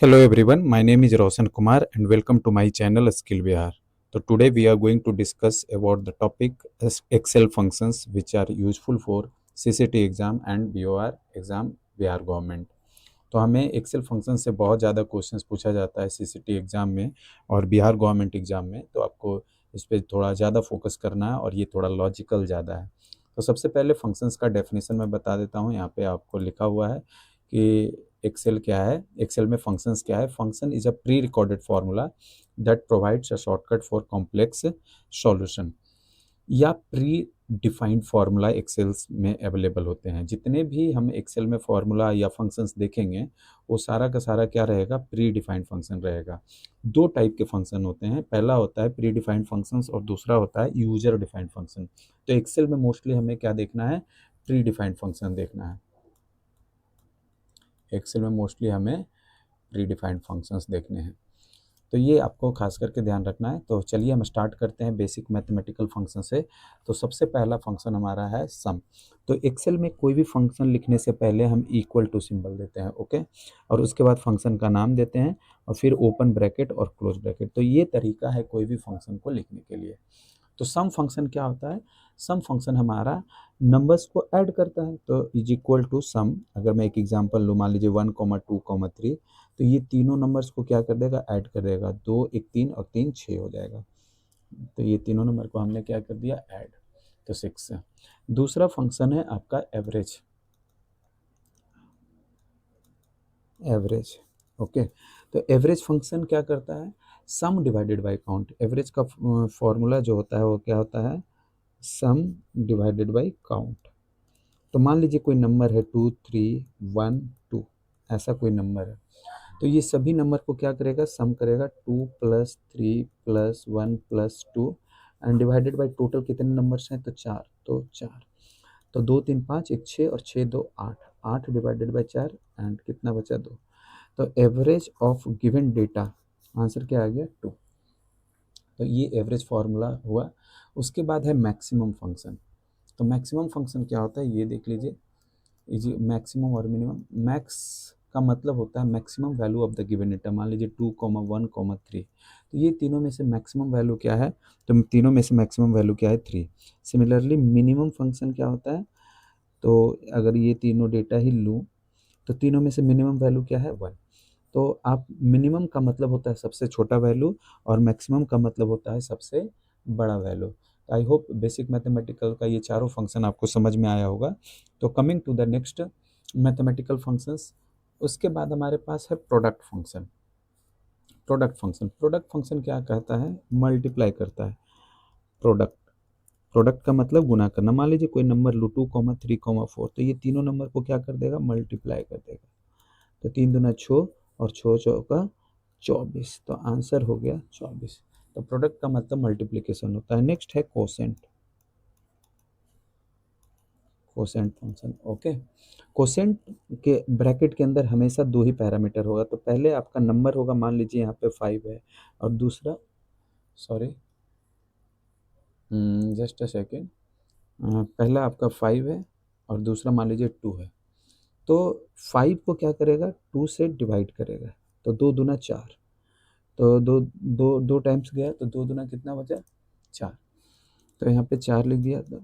Hello everyone, my name is Roshan Kumar and welcome to my channel Skill Vihar. So today we are going to discuss about the topic as Excel functions which are useful for CCT exam and BOR exam Bihar government. तो हमें Excel function से बहुत ज़्यादा questions पूछा जाता है CCT exam में और बिहार गवर्नमेंट एग्ज़ाम में, तो आपको इस पे थोड़ा ज़्यादा फोकस करना है और ये थोड़ा लॉजिकल ज़्यादा है। तो सबसे पहले फंक्शंस का डेफिनेशन मैं बता देता हूँ, यहाँ पे आपको लिखा हुआ है कि एक्सेल क्या है, एक्सेल में फंक्शंस क्या है। Function is a pre recorded formula that provides a shortcut for complex solution, या प्री डिफाइंड फार्मूला एक्सेल्स में अवेलेबल होते हैं। जितने भी हम एक्सेल में फार्मूला या फंक्शंस देखेंगे वो सारा का सारा क्या रहेगा, प्री डिफाइंड फंक्शन रहेगा। दो टाइप के फंक्शन होते हैं, पहला होता है प्री डिफाइंड फंक्शंस और दूसरा होता है यूजर डिफाइंड फंक्शन। तो एक्सेल में मोस्टली हमें क्या देखना है, प्री डिफाइंड फंक्शन देखना है। एक्सेल में मोस्टली हमें प्री डिफाइंड फंक्शंस देखने हैं, तो ये आपको खास करके ध्यान रखना है। तो चलिए हम स्टार्ट करते हैं बेसिक मैथमेटिकल फंक्शन से। तो सबसे पहला फंक्शन हमारा है सम। तो एक्सेल में कोई भी फंक्शन लिखने से पहले हम इक्वल टू सिंबल देते हैं, ओके, और उसके बाद फंक्शन का नाम देते हैं और फिर ओपन ब्रैकेट और क्लोज ब्रैकेट। तो ये तरीका है कोई भी फंक्शन को लिखने के लिए। तो सम फंक्शन क्या होता है, सम फंक्शन हमारा नंबर्स को ऐड करता है। तो इज इक्वल टू सम, अगर मैं एक एग्जांपल लूँ, मान लीजिए 1, 2, 3, तो ये तीनों नंबर्स को क्या कर देगा, ऐड कर देगा। 2 1 3 और 3 6 हो जाएगा। तो ये तीनों नंबर को हमने क्या कर दिया, ऐड, तो 6। दूसरा फंक्शन है आपका एवरेज, एवरेज, ओके। तो एवरेज फंक्शन क्या करता है, सम डिवाइडेड बाय काउंट। एवरेज का फॉर्मूला जो होता है वो क्या होता है, सम डिवाइडेड बाय काउंट। तो मान लीजिए कोई नंबर है 2 3 1 2, ऐसा कोई नंबर है, तो ये सभी नंबर को क्या करेगा, सम करेगा। 2 + 3 + 1 + 2 एंड डिवाइडेड बाय टोटल कितने नंबर्स हैं, तो 4, तो 4। तो 2 3 5 1 6 और 6 2 8, 8 डिवाइडेड बाय 4 एंड कितना बचा, 2। तो average of given data, answer क्या आ गया, 2। तो ये एवरेज फार्मूला हुआ। उसके बाद है मैक्सिमम फंक्शन। तो मैक्सिमम फंक्शन क्या होता है, ये देख लीजिए। ये मैक्सिमम और मिनिमम, मैक्स का मतलब होता है maximum value of the given data. मान लीजिए 2, 1, 3, तो ये तीनों में से मैक्सिमम वैल्यू क्या है, तो तीनों में से मैक्सिमम वैल्यू क्या है, 3। सिमिलरली मिनिमम फंक्शन क्या होता है, तो अगर ये तीनों डेटा ही लूँ तो तीनों में से मिनिमम वैल्यू क्या है, 1। तो आप, मिनिमम का मतलब होता है सबसे छोटा वैल्यू और मैक्सिमम का मतलब होता है सबसे बड़ा value. I hope basic mathematical का ये चारों फंक्शन आपको समझ में आया होगा। तो coming to the next mathematical functions, उसके बाद हमारे पास है प्रोडक्ट फंक्शन। प्रोडक्ट फंक्शन क्या कहता है, मल्टीप्लाई करता है। प्रोडक्ट, प्रोडक्ट का मतलब गुना करना। मान लीजिए कोई नंबर लो 2, 3, 4, तो ये तीनों नंबर को क्या कर देगा, मल्टीप्लाई कर देगा। तो 3 दूना 6 और 6 चौका 24, तो आंसर हो गया 24। तो प्रोडक्ट का मतलब मल्टीप्लिकेशन होता है। नेक्स्ट है quotient, quotient function, okay. Quotient के ब्रैकेट के अंदर हमेशा दो ही पैरामीटर होगा। तो पहले आपका नंबर होगा, मान लीजिए यहाँ पे 5 है, और दूसरा, सॉरी, जस्ट अ सेकेंड, पहला आपका 5 है और दूसरा मान लीजिए 2 है। तो 5 को क्या करेगा, 2 से डिवाइड करेगा। तो 2 दूना 4, तो दो दो दो टाइम्स गया, तो 2 दूना कितना बचा, 4। तो यहाँ पे 4 लिख दिया, तो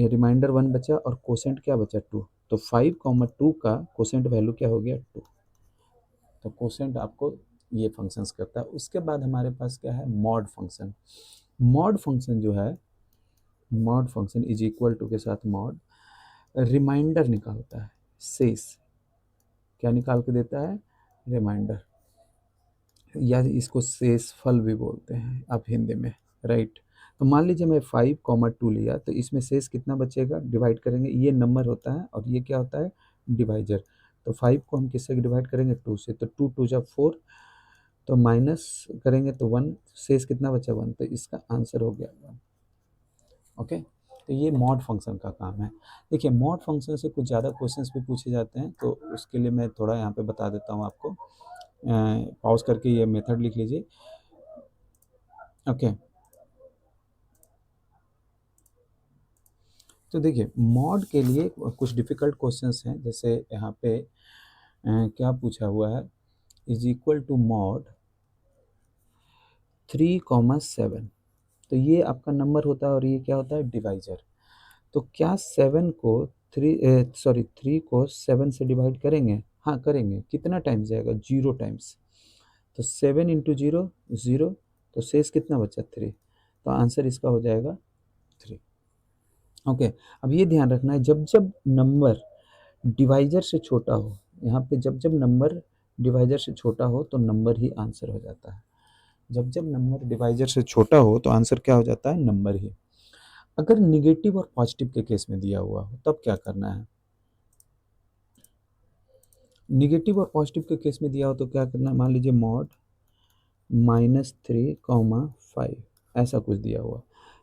रिमाइंडर 1 बचा और कोसेंट क्या बचा, 2। तो 5, 2 का कोसेंट वैल्यू क्या हो गया, 2। तो कोसेंट आपको ये फंक्शंस करता है। उसके बाद हमारे पास क्या है, मॉड फंक्शन। मॉड फंक्शन जो है, mod function is equal to के साथ मॉड रिमाइंडर निकालता है, शेष। क्या निकाल के देता है, रिमाइंडर, या इसको शेष फल भी बोलते हैं आप हिंदी में, राइट। तो मान लीजिए मैं 5, 2 लिया, तो इसमें शेष कितना बचेगा, डिवाइड करेंगे, ये नंबर होता है और ये क्या होता है, डिवाइजर। तो 5 को हम किससे डिवाइड करेंगे, 2 से, तो 2 2 जा 4, तो माइनस करेंगे तो 1, शेष कितना बचा, 1, तो इसका आंसर हो गया 1, ओके। तो ये मॉड फंक्शन का काम है। देखिए मॉड फंक्शन से कुछ ज़्यादा क्वेश्चंस भी पूछे जाते हैं, तो उसके लिए मैं थोड़ा यहाँ पे बता देता हूँ आपको। पॉज करके ये मेथड लिख लीजिए, ओके। तो देखिए मॉड के लिए कुछ डिफ़िकल्ट क्वेश्चंस हैं, जैसे यहाँ पे क्या पूछा हुआ है, इज इक्वल टू मॉड 3,7। तो ये आपका नंबर होता है और ये क्या होता है, डिवाइजर। तो क्या 7 को 3 को 7 से डिवाइड करेंगे? हाँ करेंगे। कितना टाइम्स जाएगा? 0 टाइम्स। तो 7 इंटू 0 0, तो शेष कितना बचा? 3। तो आंसर इसका हो जाएगा 3। ओके। अब ये ध्यान रखना है, जब जब नंबर डिवाइजर से छोटा हो, यहाँ पे जब जब नंबर डिवाइजर से छोटा हो तो नंबर ही आंसर हो जाता है। जब जब नंबर डिवाइजर से छोटा हो तो आंसर क्या हो जाता है? नंबर ही। अगर निगेटिव और पॉजिटिव के केस में दिया हुआ हो तब क्या करना है? निगेटिव और पॉजिटिव के केस में दिया हो तो क्या करना है? मान लीजिए मॉड -3,5 ऐसा कुछ दिया हुआ,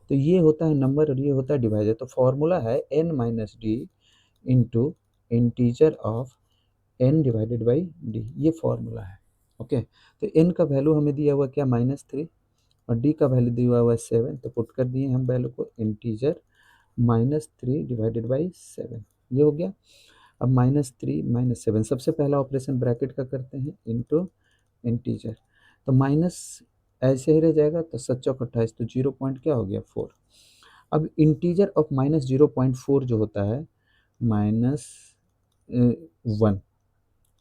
तो ये होता है नंबर और ये होता है डिवाइजर। तो फॉर्मूला है n minus D into integer of n divided by D, ये फॉर्मूला है। ओके। तो n का वैल्यू हमें दिया हुआ क्या? -3, और d का वैल्यू दिया हुआ है 7, तो पुट कर दिए हम वैल्यू को, इंटीजर -3 डिवाइडेड बाई 7, ये हो गया। अब -3 -7, सबसे पहला ऑपरेशन ब्रैकेट का करते हैं, इंटू इंटीजर। तो माइनस ऐसे ही रह जाएगा, तो 7 × 28, तो 0 पॉइंट क्या हो गया? 4। अब इंटीजर ऑफ -0.4 जो होता है -1,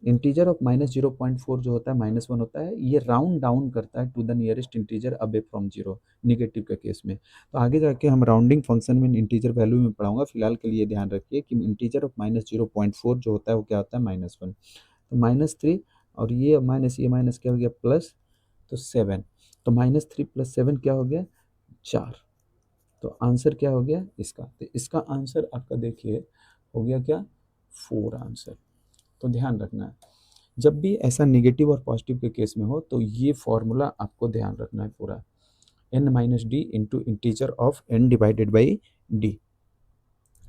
इंटीजर ऑफ -0.4 जो होता है -1 होता है, ये राउंड डाउन करता है to the nearest integer away from 0, negative के केस में। तो आगे जाके हम राउंडिंग फंक्शन में इंटीजर वैल्यू में पढ़ाऊंगा, फिलहाल के लिए ध्यान रखिए कि इंटीजर ऑफ -0.4 जो होता है वो क्या होता है? -1। तो -3, और ये माइनस क्या हो गया? प्लस, तो 7। तो -3 + 7 क्या हो गया? 4। तो आंसर क्या हो गया इसका? तो इसका आंसर आपका देखिए हो गया क्या? 4 आंसर। तो ध्यान रखना है, जब भी ऐसा नेगेटिव और पॉजिटिव के केस में हो तो ये फॉर्मूला आपको ध्यान रखना है पूरा, n minus D into integer of n divided by D.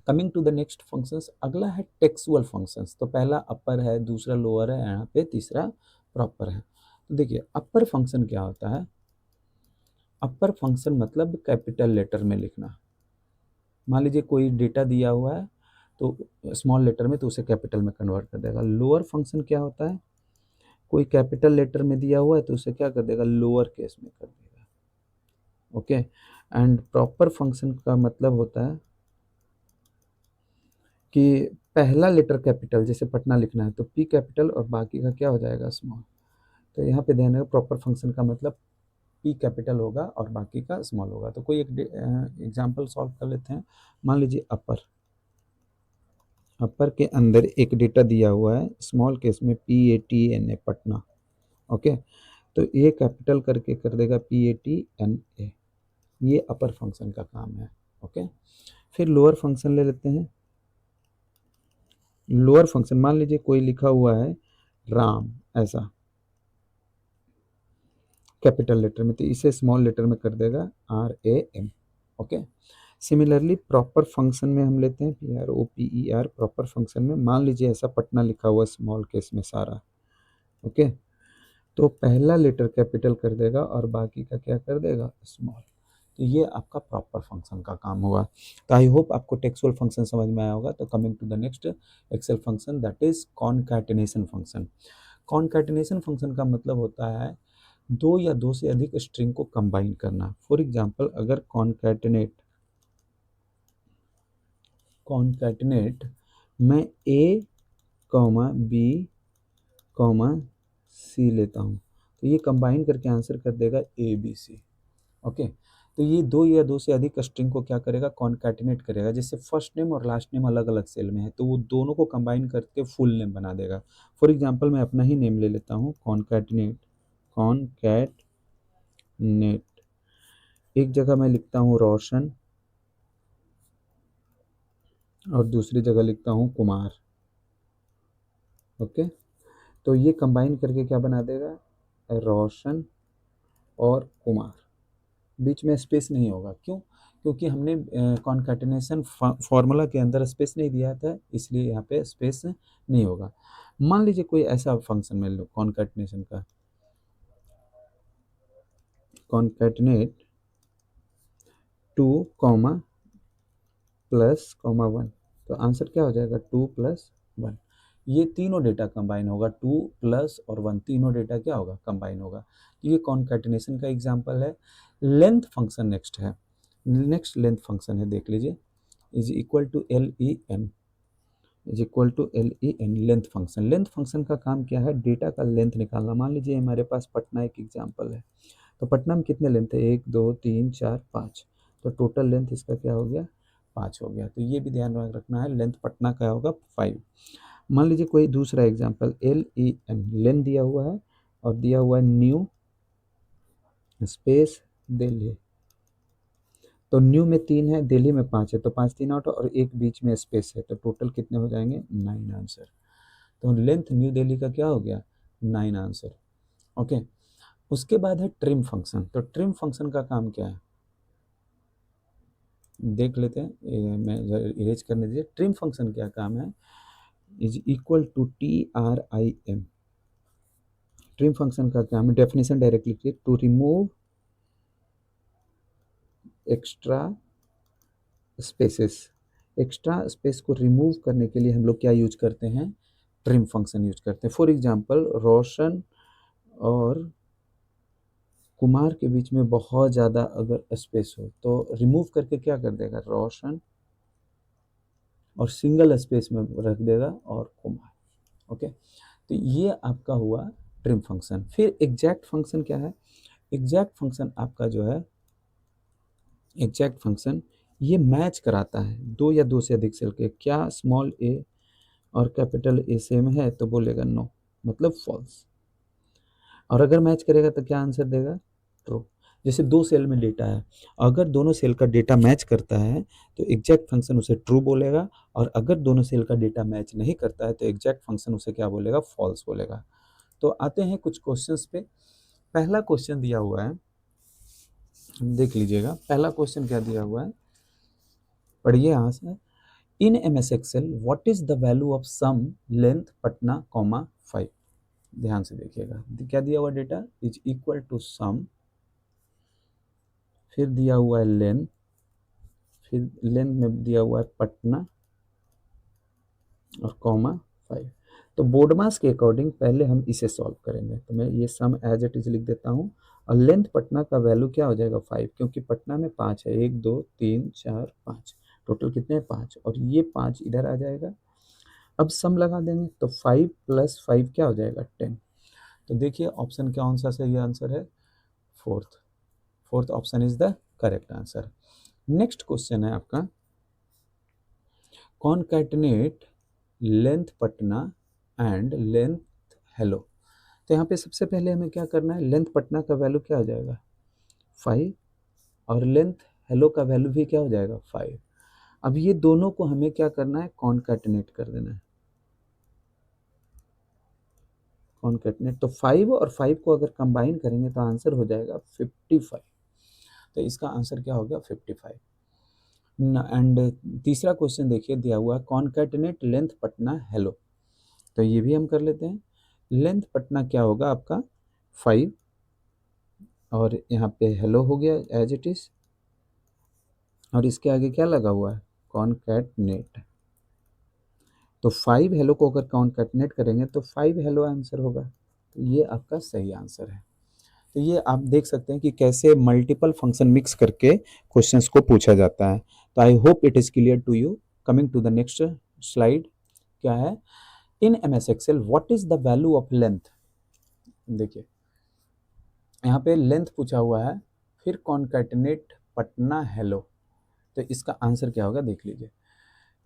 Coming to the next functions, अगला है टेक्सुअल फंक्शंस। तो पहला अपर है, दूसरा लोअर है, यहाँ पे तीसरा प्रॉपर है। तो देखिए अपर फंक्शन क्या होता है? अपर फंक्शन मतलब कैपिटल लेटर में लिखना। मान लीजिए कोई डेटा दिया हुआ है तो स्मॉल लेटर में, तो उसे कैपिटल में कन्वर्ट कर देगा। लोअर फंक्शन क्या होता है? कोई कैपिटल लेटर में दिया हुआ है तो उसे क्या कर देगा? लोअर केस में कर देगा। ओके। एंड प्रॉपर फंक्शन का मतलब होता है कि पहला लेटर कैपिटल, जैसे पटना लिखना है तो पी कैपिटल और बाकी का क्या हो जाएगा? स्मॉल। तो यहाँ पे ध्यान रखो, प्रॉपर फंक्शन का मतलब पी कैपिटल होगा और बाकी का स्मॉल होगा। तो कोई एक एग्जांपल सॉल्व कर लेते हैं। मान लीजिए अपर, अपर के अंदर एक डेटा दिया हुआ है स्मॉल केस में PATNA पटना। ओके। तो ये कैपिटल करके कर देगा PATNA, ये अपर फंक्शन का काम है। ओके। फिर लोअर फंक्शन ले लेते हैं। लोअर फंक्शन मान लीजिए कोई लिखा हुआ है राम ऐसा कैपिटल लेटर में, तो इसे स्मॉल लेटर में कर देगा RAM। Okay. Similarly proper function में हम लेते हैं PROPER, प्रॉपर फंक्शन में मान लीजिए ऐसा पटना लिखा हुआ स्मॉल केस में सारा। ओके। तो पहला लेटर कैपिटल कर देगा और बाकी का क्या कर देगा? स्मॉल। तो ये आपका प्रॉपर फंक्शन का काम होगा। तो आई होप आपको टेक्सुअल फंक्शन समझ में आया होगा। तो coming to the next Excel function, that is concatenation function. Concatenation function का मतलब होता है दो या दो से अधिक स्ट्रिंग को कंबाइन करना। फॉर एग्जांपल अगर कॉनकैटिनेट मैं A, B, C लेता हूँ, तो ये कंबाइन करके आंसर कर देगा ABC। ओके। तो ये दो या दो से अधिक स्ट्रिंग को क्या करेगा? कॉनकैटिनेट करेगा। जैसे फर्स्ट नेम और लास्ट नेम अलग अलग सेल में है तो वो दोनों को कंबाइन करके फुल नेम बना देगा। फॉर एग्जांपल मैं अपना ही नेम ले लेता हूँ, कॉनकैटनेट। एक जगह मैं लिखता हूँ रोशन और दूसरी जगह लिखता हूँ कुमार। ओके। तो ये कंबाइन करके क्या बना देगा? रोशन और कुमार। बीच में स्पेस नहीं होगा, क्यों? क्योंकि हमने कॉन्कैटिनेशन फॉर्मूला के अंदर स्पेस नहीं दिया था, इसलिए यहाँ पे स्पेस नहीं होगा। मान लीजिए कोई ऐसा फंक्शन में लो कॉन्कैटिनेशन का, कॉन्कैटिनेट 2, +, 1, तो आंसर क्या हो जाएगा? 2 + 1। ये तीनों डेटा कंबाइन होगा, 2 प्लस और 1 तीनों डेटा क्या होगा, कंबाइन होगा। तो ये कॉन्कैटिनेशन का एग्जांपल है। लेंथ फंक्शन नेक्स्ट है, नेक्स्ट लेंथ फंक्शन है, देख लीजिए, is equal to L E N, is equal to L E N, length function. Length function का काम क्या है, डेटा का लेंथ निकालना। मान लीजिए हमारे पास पटना एक एग्जाम्पल है, तो पटना में कितने लेंथ है, 1 2 3 4 5, तो टोटल लेंथ इसका क्या हो गया, 5 हो गया। तो ये भी ध्यान रखना है, लेंथ पटना का होगा 5। मान लीजिए कोई दूसरा example, L E N, length दिया हुआ है और दिया हुआ है न्यू स्पेस दिल्ली, तो न्यू में 3 है, दिल्ली में 5 है, तो 5 3 8 और एक बीच में स्पेस है, तो टोटल कितने हो जाएंगे, 9 आंसर। तो लेंथ न्यू दिल्ली का क्या हो गया, 9 आंसर। ओके, उसके बाद है ट्रिम फंक्शन। तो ट्रिम फंक्शन का काम क्या है, देख लेते हैं, मैं इरेज करने दीजिए। ट्रिम फंक्शन क्या काम है, is equal to TRIM। Trim function का काम है, डेफिनेशन डायरेक्ट लिखिए, to remove extra spaces. Extra space को रिमूव करने के लिए हम लोग क्या यूज करते हैं, ट्रिम फंक्शन यूज करते हैं। फॉर एग्जांपल, रोशन और कुमार के बीच में बहुत ज़्यादा अगर स्पेस हो तो रिमूव करके क्या कर देगा, रोशन, और सिंगल स्पेस में रख देगा और कुमार। ओके, तो ये आपका हुआ ट्रिम फंक्शन। फिर एग्जैक्ट फंक्शन क्या है, एग्जैक्ट फंक्शन आपका जो है, एग्जैक्ट फंक्शन ये मैच कराता है दो या दो से अधिक सेल के। क्या स्मॉल ए और कैपिटल ए सेम है, तो बोलेगा नो, मतलब फॉल्स। और अगर मैच करेगा तो क्या आंसर देगा, ट्रू। जैसे दो सेल में डेटा है, अगर दोनों सेल का डेटा मैच करता है तो एग्जैक्ट फंक्शन उसे ट्रू बोलेगा, और अगर दोनों सेल का डेटा मैच नहीं करता है तो एग्जैक्ट फंक्शन उसे क्या बोलेगा, फॉल्स बोलेगा। तो आते हैं कुछ क्वेश्चंस पे। पहला क्वेश्चन दिया हुआ है, देख लीजिएगा, पहला क्वेश्चन क्या दिया हुआ है, पढ़िए यहाँ से। In MS Excel what is the value of sum length Patna comma 5। ध्यान से देखिएगा, क्या दिया हुआ data, is equal to sum, फिर दिया हुआ है लेंथ, फिर लेंथ में दिया हुआ है पटना और कॉमा 5। तो बोर्ड मास के अकॉर्डिंग पहले हम इसे सॉल्व करेंगे। तो मैं ये सम एज इट इज लिख देता हूँ, और लेंथ पटना का वैल्यू क्या हो जाएगा, 5, क्योंकि पटना में 5 है, 1 2 3 4 5, टोटल कितने हैं, 5, और ये 5 इधर आ जाएगा। अब सम लगा देंगे तो 5 + 5 क्या हो जाएगा, 10। तो देखिए ऑप्शन कौन सा सही आंसर है, fourth, fourth option is the correct answer. Next question है आपका, concatenate length Patna and length hello. तो यहाँ पे सबसे पहले हमें क्या करना है, लेंथ पटना का वैल्यू क्या हो जाएगा, 5, और लेंथ हेलो का वैल्यू भी क्या हो जाएगा, 5। अब ये दोनों को हमें क्या करना है, कॉन्कैटिनेट कर देना है। कॉन्कैटिनेट, तो 5 और 5 को अगर कंबाइन करेंगे तो आंसर हो जाएगा 55। तो इसका आंसर क्या हो गया, 55। एंड तीसरा क्वेश्चन देखिए दिया हुआ है, कॉन्कैटिनेट लेंथ पटना हेलो। तो ये भी हम कर लेते हैं। लेंथ पटना क्या होगा आपका, 5, और यहाँ पे हेलो हो गया एज इट इज, और इसके आगे क्या लगा हुआ है, कॉन्कैटिनेट। तो 5 हेलो को अगर कॉन्कैटिनेट करेंगे तो 5 हेलो आंसर होगा। तो ये आपका सही आंसर है। तो ये आप देख सकते हैं कि कैसे मल्टीपल फंक्शन मिक्स करके क्वेश्चंस को पूछा जाता है। तो I hope it is clear to you. Coming to the next slide, क्या है, in MS Excel what is the value of length. देखिए यहाँ पे लेंथ पूछा हुआ है, फिर कॉन्कैटिनेट पटना हेलो, तो इसका आंसर क्या होगा, देख लीजिए,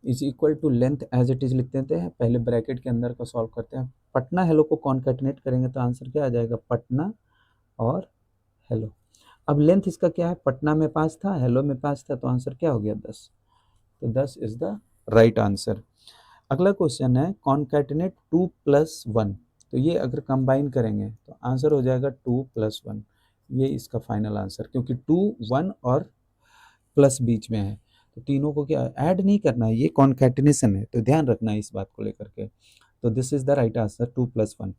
is equal to length as it is लिख देते हैं, पहले ब्रैकेट के अंदर का सॉल्व करते हैं। पटना हेलो को कॉन्कैटिनेट करेंगे तो आंसर क्या आ जाएगा, पटना और हेलो। अब लेंथ इसका क्या है, पटना में 5 था, हेलो में 5 था, तो आंसर क्या हो गया, 10। तो 10 इज द राइट आंसर। अगला क्वेश्चन है, कॉन्कैटिनेट 2 + 1। तो ये अगर कंबाइन करेंगे तो आंसर हो जाएगा 2 + 1। ये इसका फाइनल आंसर, क्योंकि 2 1 और प्लस बीच में है, तो तीनों को क्या ऐड नहीं करना है, ये कॉन्कैटिनेशन है, तो ध्यान रखना है इस बात को लेकर के। तो this is the right answer, 2 + 1।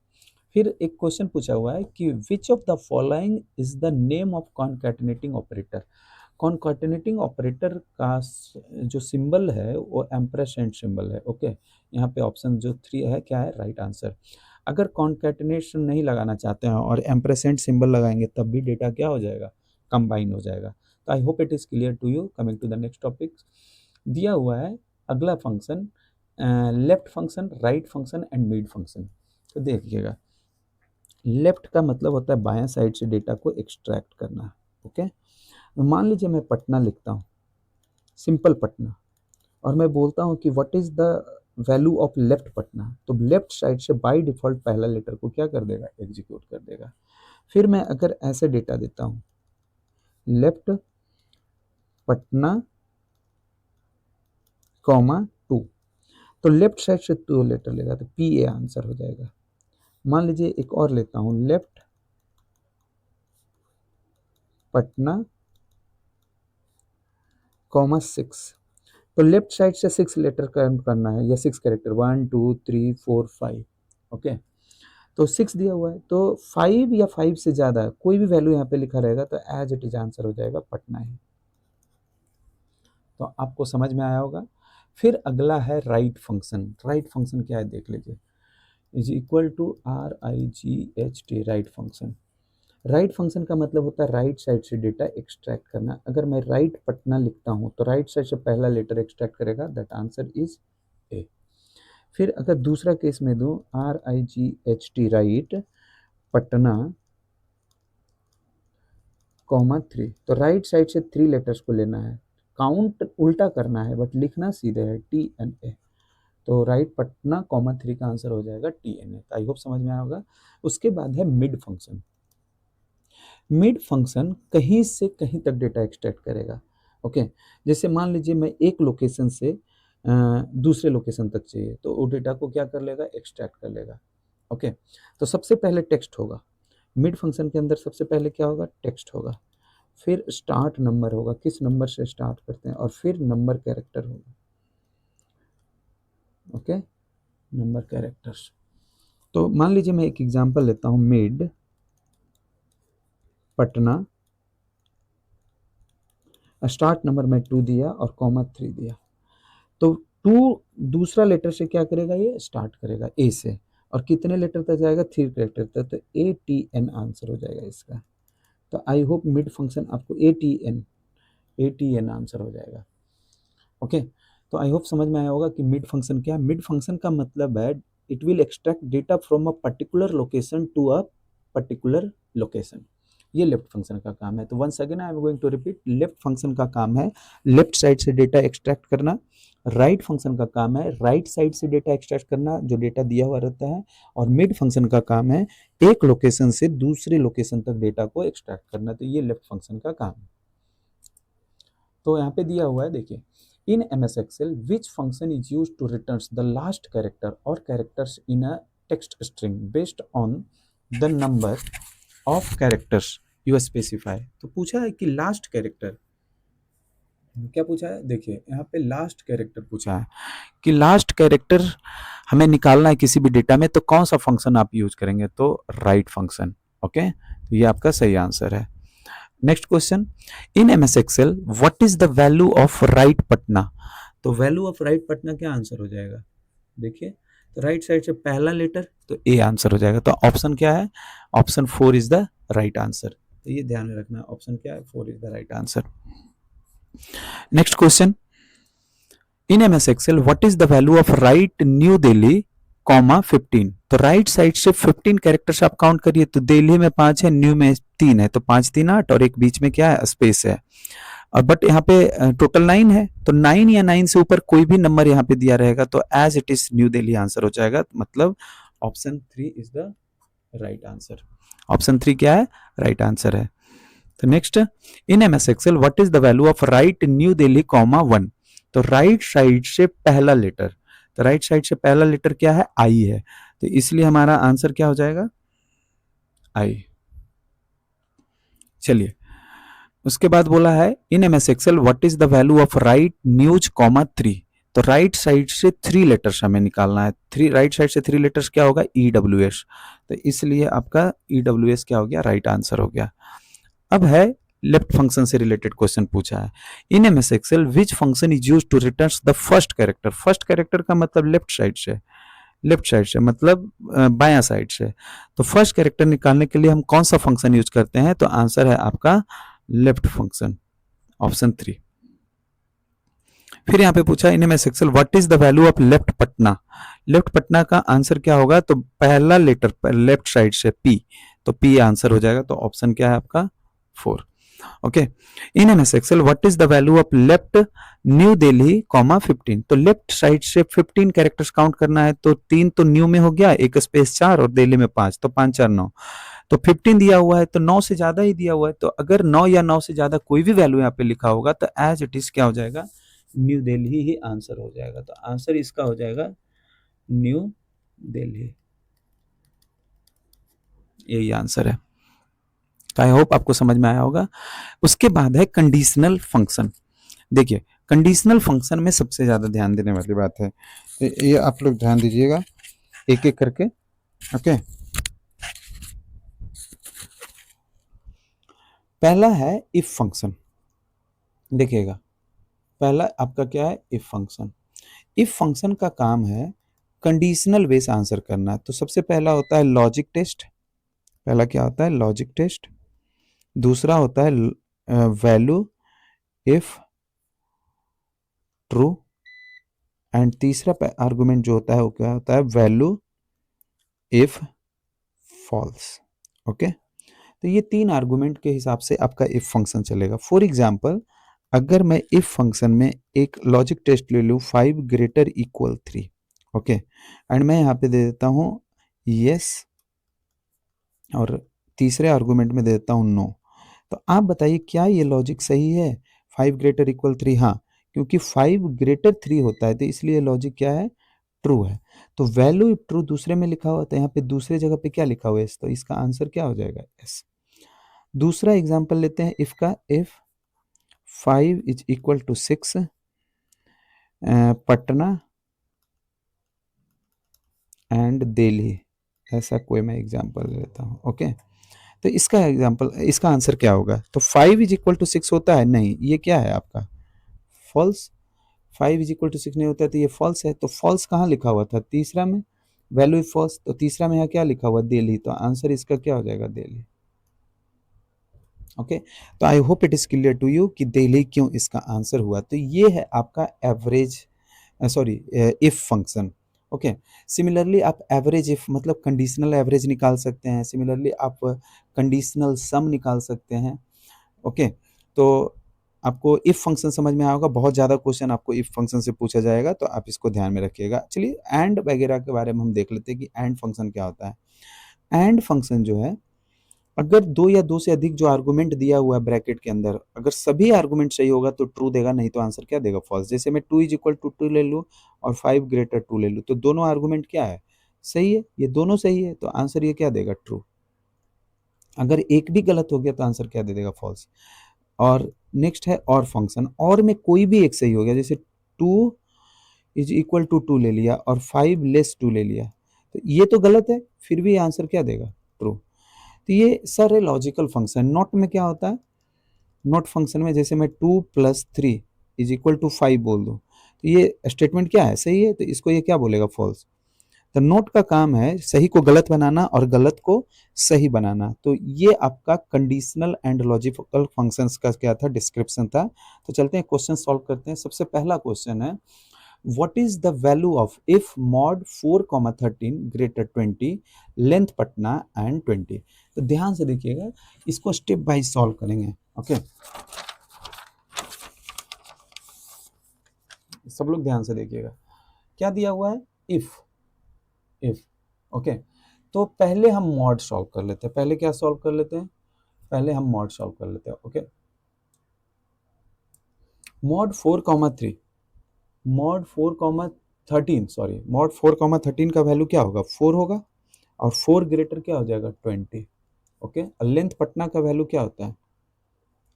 फिर एक क्वेश्चन पूछा हुआ है कि which of the following is the name of concatenating operator. Concatenating operator का जो सिंबल है वो एम्परसेंड सिंबल है। ओके, यहाँ पे ऑप्शन जो 3 है क्या है, राइट आंसर। अगर कॉन्कैटिनेशन नहीं लगाना चाहते हैं और एम्परसेंड सिंबल लगाएंगे तब भी डेटा क्या हो जाएगा, कंबाइन हो जाएगा। तो I hope it is clear to you. Coming to the next topic, दिया हुआ है अगला function, left function, right function and mid function. तो देखिएगा, लेफ्ट का मतलब होता है बायां साइड से डेटा को एक्सट्रैक्ट करना। ओके, मान लीजिए मैं पटना लिखता हूँ, सिंपल पटना, और मैं बोलता हूँ कि what is the value of left Patna, तो लेफ्ट साइड से बाय डिफॉल्ट पहला लेटर को क्या कर देगा, एग्जीक्यूट कर देगा। फिर मैं अगर ऐसे डेटा देता हूँ, लेफ्ट पटना कॉमा 2, तो लेफ्ट साइड से 2 लेटर लेगा तो पी ए आंसर हो जाएगा। मान लीजिए एक और लेता हूँ, लेफ्ट पटना कॉमा 6, तो लेफ्ट साइड से 6 लेटर काउंट करना है या 6 कैरेक्टर, 1 2 3 4 5। ओके, तो 6 दिया हुआ है, तो 5 या 5 से ज़्यादा कोई भी वैल्यू यहाँ पे लिखा रहेगा तो एज इट इज आंसर हो जाएगा पटना ही। तो आपको समझ में आया होगा। फिर अगला है राइट फंक्शन। राइट फंक्शन क्या है देख लीजिए, is equal to RIGHT, right function. Right function का मतलब होता है राइट साइड से डेटा एक्सट्रैक्ट करना। अगर मैं राइट पटना लिखता हूँ तो राइट साइड से पहला लेटर एक्सट्रैक्ट करेगा, दैट आंसर इज ए। फिर अगर दूसरा केस में दूँ, RIGHT, राइट पटना कॉमा 3, तो राइट साइड से 3 लेटर्स को लेना है, काउंट उल्टा करना है बट लिखना सीधे है TNA। तो राइट पटना कॉमा 3 का आंसर हो जाएगा TNA। आई होप समझ में आया होगा। उसके बाद है मिड फंक्शन। मिड फंक्शन कहीं से कहीं तक डेटा एक्सट्रैक्ट करेगा। ओके, जैसे मान लीजिए मैं एक लोकेशन से दूसरे लोकेशन तक चाहिए, तो वो डेटा को क्या कर लेगा, एक्सट्रैक्ट कर लेगा। ओके, तो सबसे पहले टेक्स्ट होगा। मिड फंक्शन के अंदर सबसे पहले क्या होगा, टेक्स्ट होगा। फिर स्टार्ट नंबर होगा, किस नंबर से स्टार्ट करते हैं, और फिर नंबर कैरेक्टर होगा। Okay, number characters. तो मान लीजिए मैं एक एग्जांपल लेता हूँ, मिड पटना, स्टार्ट नंबर में 2 दिया और कॉमा 3 दिया, तो 2 दूसरा लेटर से क्या करेगा, ये स्टार्ट करेगा ए से, और कितने लेटर तक जाएगा, 3 कैरेक्टर तक, तो ATN आंसर हो जाएगा इसका। तो आई होप मिड फंक्शन आपको ATN आंसर हो जाएगा। ओके, तो आई होप समझ में आया होगा कि मिड फंक्शन क्या है। मिड फंक्शन का मतलब है it will extract data from a particular location to a particular location. ये लेफ्ट फंक्शन का काम है। तो once again I am going to repeat, left function का काम है लेफ्ट साइड से डेटा एक्सट्रैक्ट करना, राइट फंक्शन का काम है राइट साइड से डेटा एक्सट्रैक्ट करना जो डेटा दिया हुआ रहता है, और मिड फंक्शन का काम है एक लोकेशन से दूसरे लोकेशन तक डेटा को एक्सट्रैक्ट करना। तो ये लेफ्ट फंक्शन का काम है। तो यहाँ पे दिया हुआ है, देखिए, इन MS Excel which function is used to returns the last character or characters in a text string based on the number of characters you specify। तो पूछा है कि लास्ट कैरेक्टर क्या पूछा है, देखिए यहाँ पे लास्ट कैरेक्टर पूछा है कि लास्ट कैरेक्टर हमें निकालना है किसी भी डेटा में, तो कौन सा फंक्शन आप यूज करेंगे, तो राइट फंक्शन। ओके, तो ये आपका सही आंसर है। Next question, in MS Excel what is the value of right Patna, तो वैल्यू ऑफ राइट पटना क्या आंसर हो जाएगा, देखिए, तो राइट साइड से पहला लेटर तो ए आंसर हो जाएगा। तो ऑप्शन क्या है, option 4 is the right answer. तो ये ध्यान में रखना, ऑप्शन क्या है, 4 is the right answer. Next question, in MS Excel what is the value of right New Delhi comma 15, तो राइट साइड से 15 कैरेक्टर्स आप काउंट करिए, तो दिल्ली में 5 है, न्यू में 3 है, तो 5 3 8 और एक बीच में क्या है, स्पेस है। और बट यहाँ पे टोटल 9 है, तो 9 या 9 से ऊपर कोई भी नंबर यहाँ पे दिया रहेगा तो as it is New Delhi answer हो जाएगा। मतलब option 3 is the right answer. Option 3 क्या है, राइट आंसर है। तो next, in MS Excel what is the value of right New Delhi comma 1, तो राइट साइड से पहला लेटर, तो राइट साइड से पहला लेटर क्या है, आई है, तो इसलिए हमारा आंसर क्या हो जाएगा, आई। चलिए, उसके बाद बोला है in MS Excel what is the value of right news comma 3, तो राइट साइड से 3 लेटर्स हमें निकालना है। 3 राइट साइड से 3 लेटर्स क्या होगा, EWS, तो इसलिए आपका EWS क्या हो गया, राइट आंसर हो गया। अब है लेफ्ट फंक्शन से रिलेटेड क्वेश्चन पूछा है। In MS Excel which function is use to return the first character, first character का मतलब लेफ्ट साइड से मतलब बायां साइड से, तो फर्स्ट कैरेक्टर निकालने के लिए हम कौन सा फंक्शन यूज करते हैं, तो आंसर है आपका लेफ्ट फंक्शन, ऑप्शन 3। फिर यहाँ पे पूछा in MS Excel what is the value of left Patna, left Patna का आंसर क्या होगा, तो पहला लेटर लेफ्ट साइड से पी, तो पी आंसर हो जाएगा, तो ऑप्शन क्या है आपका 4। Okay, in MS Excel what is the value of left New Delhi comma 15, तो लेफ्ट साइड से 15 कैरेक्टर्स काउंट करना है, तो 3 तो न्यू में हो गया, एक स्पेस 4 और दिल्ली में 5, तो 5 4 9, तो 15 दिया हुआ है तो 9 से ज्यादा ही दिया हुआ है, तो अगर 9 या 9 से ज्यादा कोई भी वैल्यू यहाँ पे लिखा होगा तो एज इट इज क्या हो जाएगा, न्यू दिल्ली ही आंसर हो जाएगा, तो आंसर इसका हो जाएगा न्यू दिल्ली, यही आंसर है। तो आई होप आपको समझ में आया होगा। उसके बाद है कंडीशनल फंक्शन। देखिए कंडीशनल फंक्शन में सबसे ज्यादा ध्यान देने वाली बात है, तो ये आप लोग ध्यान दीजिएगा एक एक करके। ओके, पहला है इफ फंक्शन। देखिएगा पहला आपका क्या है, इफ फंक्शन। इफ फंक्शन का काम है कंडीशनल बेस आंसर करना, तो सबसे पहला होता है लॉजिक टेस्ट, पहला क्या होता है लॉजिक टेस्ट, दूसरा होता है वैल्यू इफ ट्रू, एंड तीसरा आर्गुमेंट जो होता है वो क्या होता है वैल्यू इफ फॉल्स। ओके, तो ये 3 आर्गुमेंट के हिसाब से आपका इफ फंक्शन चलेगा। फॉर एग्जांपल अगर मैं इफ फंक्शन में एक लॉजिक टेस्ट ले लूँ 5 ग्रेटर इक्वल 3, ओके, एंड मैं यहाँ पे दे देता हूँ यस और तीसरे आर्गुमेंट में दे देता हूँ नो, तो आप बताइए क्या ये लॉजिक सही है, 5 ग्रेटर इक्वल 3, हाँ क्योंकि 5 ग्रेटर 3 होता है तो इसलिए लॉजिक क्या है, ट्रू है। तो वैल्यू इफ ट्रू दूसरे में लिखा हुआ था, यहाँ पे दूसरे जगह पे क्या लिखा हुआ है, तो इसका आंसर क्या हो जाएगा, यस। दूसरा एग्जांपल लेते हैं इफ का, if 5 is equal to 6 Patna and Delhi, ऐसा कोई मैं एग्जांपल लेता हूँ। ओके, तो इसका एग्जांपल, इसका आंसर क्या होगा, तो 5 इज इक्वल टू 6 होता है, नहीं ये क्या है आपका फॉल्स, 5 इज इक्वल टू 6 नहीं होता है तो ये फॉल्स है, तो फॉल्स कहाँ लिखा हुआ था, तीसरा में वैल्यू इफ फॉल्स, तो तीसरा में यहाँ क्या लिखा हुआ दिल्ली, तो आंसर इसका क्या हो जाएगा दिल्ली। ओके, तो I hope it is clear to you कि दिल्ली क्यों इसका आंसर हुआ। तो ये है आपका average sorry if function. Okay, similarly आप एवरेज इफ मतलब कंडीशनल एवरेज निकाल सकते हैं, सिमिलरली आप कंडीशनल सम निकाल सकते हैं। ओके, तो आपको इफ फंक्शन समझ में आया होगा, बहुत ज़्यादा क्वेश्चन आपको इफ फंक्शन से पूछा जाएगा तो आप इसको ध्यान में रखिएगा। चलिए एंड वगैरह के बारे में हम देख लेते हैं कि एंड फंक्शन क्या होता है। एंड फंक्शन जो है अगर 2 या 2 से अधिक जो आर्गुमेंट दिया हुआ है ब्रैकेट के अंदर, अगर सभी आर्गुमेंट सही होगा तो ट्रू देगा, नहीं तो आंसर क्या देगा फॉल्स। जैसे मैं 2 इज इक्वल टू 2 ले लूँ और 5 ग्रेटर 2 ले लूँ, तो दोनों आर्गुमेंट क्या है, सही है, ये दोनों सही है, तो आंसर ये क्या देगा ट्रू। अगर एक भी गलत हो गया तो आंसर क्या दे देगा फॉल्स। और नेक्स्ट है और फंक्शन, और में कोई भी एक सही हो गया, जैसे 2 इज इक्वल टू 2 ले लिया और 5 लेस 2 ले लिया, तो ये तो गलत है, फिर भी आंसर क्या देगा ट्रू। तो ये सर है लॉजिकल फंक्शन। नॉट में क्या होता है, नॉट फंक्शन में जैसे मैं 2 प्लस 3 इज इक्वल टू 5 बोल दूँ, तो ये स्टेटमेंट क्या है, सही है, तो इसको ये क्या बोलेगा फॉल्स। तो नोट का काम है सही को गलत बनाना और गलत को सही बनाना। तो ये आपका कंडीशनल एंड लॉजिकल फंक्शंस का क्या था, डिस्क्रिप्शन था। तो चलते हैं क्वेश्चन सॉल्व करते हैं। सबसे पहला क्वेश्चन है what is the value of if mod 4,13 greater 20 length Patna and 20। तो ध्यान से देखिएगा, इसको स्टेप बाय सॉल्व करेंगे। ओके, सब लोग ध्यान से देखिएगा, क्या दिया हुआ है इफ। ओके, तो पहले हम मॉड सॉल्व कर लेते हैं। पहले क्या सॉल्व कर लेते हैं, पहले हम मॉड सॉल्व कर लेते हैं। Okay, mod 4,3 mod 4,13 sorry mod 4,13 का वैल्यू क्या होगा 4 होगा, और 4 ग्रेटर क्या हो जाएगा 20। ओके, और लेंथ पटना का वैल्यू क्या होता है,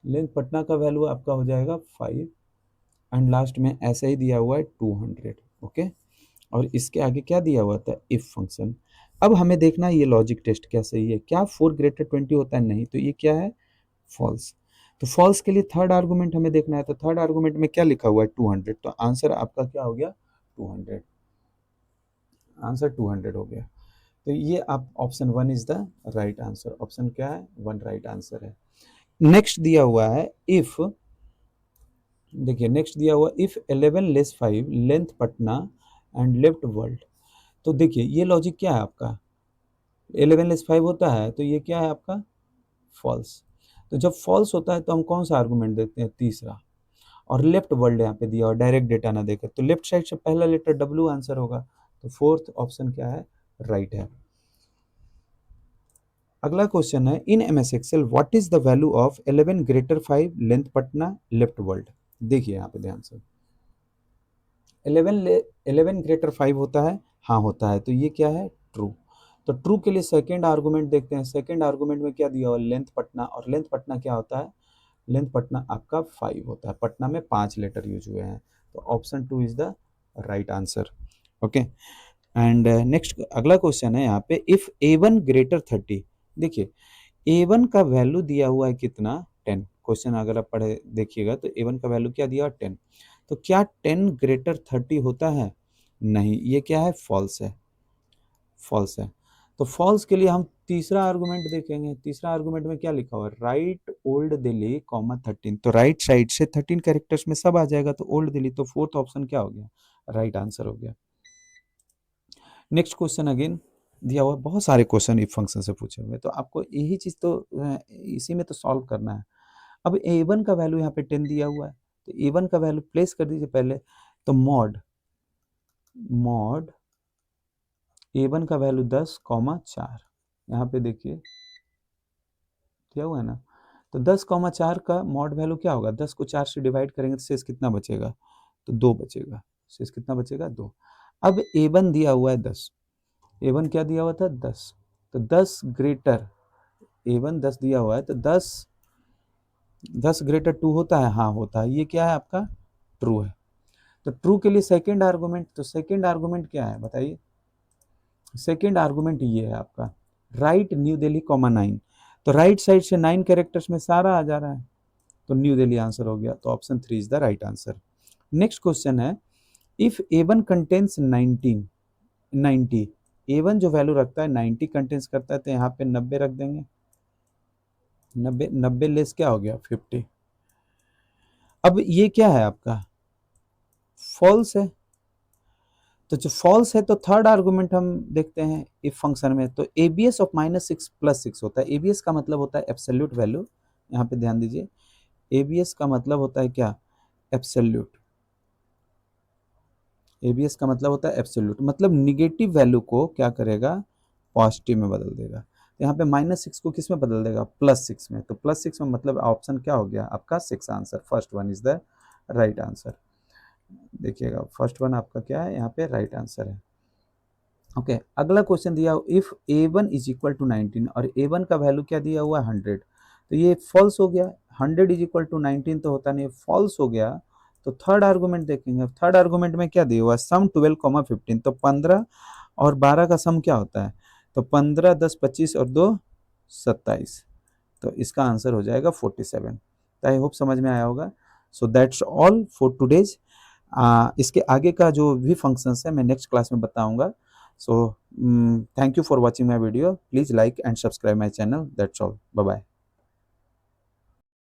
लेंथ पटना का वैल्यू आपका हो जाएगा 5, एंड लास्ट में ऐसा ही दिया हुआ है 200। ओके, और इसके आगे क्या दिया हुआ था इफ फंक्शन। अब हमें देखना है ये लॉजिक टेस्ट क्या सही है, क्या 4 ग्रेटर 20 होता है, नहीं, तो ये क्या है फॉल्स। तो फॉल्स के लिए थर्ड आर्गुमेंट हमें देखना है, तो थर्ड आर्गुमेंट में क्या लिखा हुआ है 200, तो आंसर आपका क्या हो गया 200, आंसर 200 हो गया। तो ये आप option one is the right answer, option क्या है वन राइट आंसर है। नेक्स्ट दिया हुआ है इफ, देखिए नेक्स्ट दिया हुआ if 11 less 5 length Patna and left world. तो देखिए ये लॉजिक क्या है आपका, 11 लेस 5 होता है तो ये क्या है आपका फॉल्स। तो जब फॉल्स होता है तो हम कौन सा आर्गुमेंट देते हैं तीसरा, और लेफ्ट वर्ल्ड यहाँ पे दिया और डायरेक्ट डेटा ना देकर, तो लेफ्ट साइड से पहला लेटर डब्ल्यू आंसर होगा, तो फोर्थ ऑप्शन क्या है राइट है। अगला क्वेश्चन है in M S Excel what is the value of 11 greater 5 length Patna left world. देखिए यहाँ पे ध्यान से 11 ग्रेटर 5 होता है, हाँ होता है, तो ये क्या है ट्रू। तो ट्रू के लिए सेकेंड आर्गुमेंट देखते हैं, सेकेंड आर्गुमेंट में क्या दिया हुआ लेंथ पटना, और लेंथ पटना क्या होता है, लेंथ पटना आपका 5 होता है, पटना में 5 लेटर यूज हुए हैं, तो option 2 is the right answer. Okay, and next अगला क्वेश्चन है यहाँ पे इफ A1 ग्रेटर 30। देखिए A1 का वैल्यू दिया हुआ है कितना 10, क्वेश्चन अगर आप पढ़े देखिएगा तो A1 का वैल्यू क्या दिया 10, तो क्या 10 ग्रेटर 30 होता है, नहीं, ये क्या है फॉल्स है, फॉल्स है। तो फॉल्स के लिए हम तीसरा आर्गुमेंट देखेंगे, तीसरा आर्गुमेंट में क्या लिखा हुआ है राइट ओल्ड दिल्ली कॉमा 13, तो राइट साइड से 13 कैरेक्टर्स में सब आ जाएगा, तो ओल्ड दिल्ली, तो फोर्थ ऑप्शन क्या हो गया राइट आंसर हो गया। नेक्स्ट क्वेश्चन अगेन दिया हुआ, बहुत सारे क्वेश्चन इफ फंक्शन से पूछे हुए, तो आपको यही चीज तो इसी में तो सॉल्व करना है। अब A1 का वैल्यू यहाँ पे 10 दिया हुआ है, तो A1 का वैल्यू प्लेस कर दीजिए पहले, तो मॉड मॉड A1 का वैल्यू 10 कॉमा 4, यहाँ पे देखिए दिया हुआ है ना, तो 10 कॉमा 4 का मॉड वैल्यू क्या होगा, 10 को 4 से डिवाइड करेंगे तो शेष कितना बचेगा, तो 2 बचेगा, शेष कितना बचेगा 2। अब A1 दिया हुआ है 10, A1 क्या दिया हुआ था 10, तो 10 ग्रेटर A1 10 दिया हुआ है, तो 10 ग्रेटर 2 होता है, हाँ होता है, ये क्या है आपका ट्रू है। तो ट्रू के लिए सेकेंड आर्गुमेंट, तो सेकेंड आर्गुमेंट क्या है बताइए, सेकेंड आर्गुमेंट ये है आपका राइट न्यू दिल्ली कॉमा 9, तो राइट साइड से 9 कैरेक्टर्स में सारा आ जा रहा है, तो न्यू दिल्ली आंसर हो गया, तो option 3 is the right answer. Next question है इफ A1 कंटेन्स 19 90, A1 जो वैल्यू रखता है 90 कंटेन्स करता है, तो यहाँ पे 90 रख देंगे, 90 90 लेस क्या हो गया 50। अब ये क्या है आपका फॉल्स है, तो जो फॉल्स है तो थर्ड आर्गुमेंट हम देखते हैं इफ फंक्शन में, तो एबीएस ऑफ -6 + 6 होता है, एबीएस का मतलब होता है एब्सोल्यूट वैल्यू, यहाँ पे ध्यान दीजिए एबीएस का मतलब होता है क्या एब्सोल्यूट, एबीएस का मतलब होता है एब्सोल्यूट, मतलब निगेटिव वैल्यू को क्या करेगा पॉजिटिव में बदल देगा, तो यहाँ पे -6 को किस में बदल देगा +6 में, तो +6 में मतलब ऑप्शन क्या हो गया आपका 6 answer, first one is the right answer. देखिएगा फर्स्ट वन आपका क्या है यहाँ पे राइट आंसर है। ओके, अगला क्वेश्चन दिया if A1 is equal to 19 और A1 का वैल्यू क्या दिया हुआ है 100, तो ये फॉल्स हो गया, 100 इज इक्वल टू 19 तो होता नहीं, फॉल्स हो गया। तो थर्ड आर्गुमेंट देखेंगे, थर्ड आर्गुमेंट में क्या दिया हुआ है सम 12 कॉमा 15, तो 15 और 12 का सम क्या होता है, तो 15 10 25 और 2 27, तो इसका आंसर हो जाएगा 47। तो आई होप समझ में आया होगा। So that's all for today's. इसके आगे का जो भी फंक्शंस है मैं नेक्स्ट क्लास में बताऊंगा। So thank you for watching my video. Please like and subscribe my channel. That's all. Bye bye.